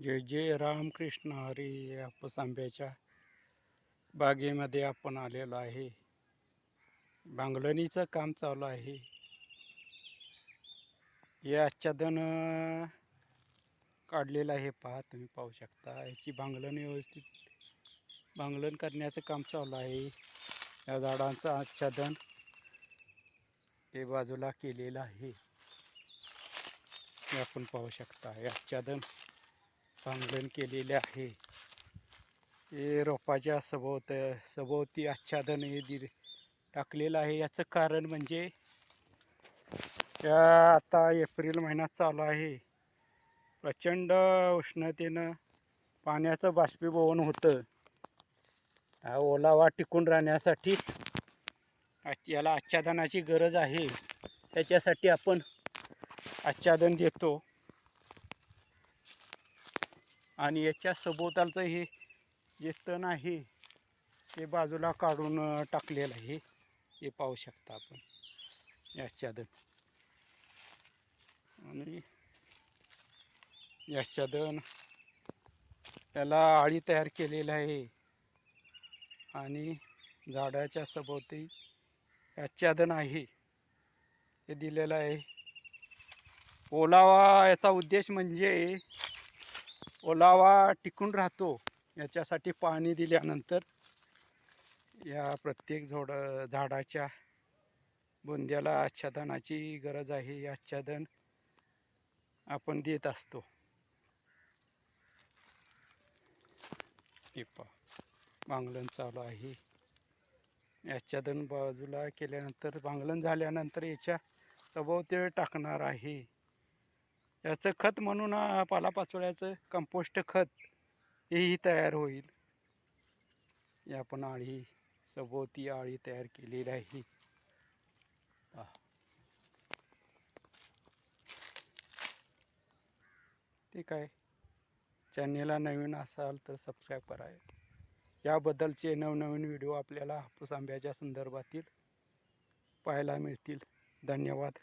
जय जय रामकृष्ण हरी. हापूस आंब्याच्या बागेमध्ये आपण आलेलो आहे. भांगलणीचं काम चालू आहे. हे आच्छादन काढलेलं आहे. पहा, तुम्ही पाहू शकता. याची भांगलण व्यवस्थित भांगलण करण्याचं काम चालू आहे. या झाडांचं आच्छादन हे बाजूला केलेलं आहे. हे आपण पाहू शकता. हे आच्छादन भांगलण केलेले आहे. हे रोपाच्या सभोवती आच्छादन हे टाकलेलं आहे. याचं कारण म्हणजे आता एप्रिल महिना चालू आहे. प्रचंड उष्णतेनं पाण्याचं बाष्पीभवन होतं. हा ओलावा टिकून राहण्यासाठी याला आच्छादनाची गरज आहे. त्याच्यासाठी आपण आच्छादन देतो आणि याच्या सभोवतालचं जे तण आहे ते बाजूला काढून टाकलेलं आहे. हे पाहू शकता आपण, हे आच्छादन. आणि आच्छादन त्याला आळी तयार केलेली आहे आणि झाडाच्या सभोवती आच्छादन आहे हे दिलेलं आहे. ओलावा, याचा उद्देश म्हणजे ओलावा टिकून राहतो याच्यासाठी पाणी दिल्यानंतर या प्रत्येक झाडाच्या बुंद्याला आच्छादनाची गरज आहे. हे आच्छादन आपण देत असतो. हे पहा, भांगलण चालू आहे. आच्छादन बाजूला केल्यानंतर, भांगलण झाल्यानंतर याच्या सभोवती टाकणार आहे. याचं खत म्हणून पालापाचोळ्याचं कंपोस्ट खत हेही तयार होईल. हे आपण सभोवती आळी तयार केलेली आहे. ठीक आहे. चॅनेलला नवीन असाल तर सबस्क्राईब करा. याबद्दलचे नवनवीन व्हिडिओ आपल्याला हापूस आंब्याच्या संदर्भातील पाहायला मिळतील. धन्यवाद.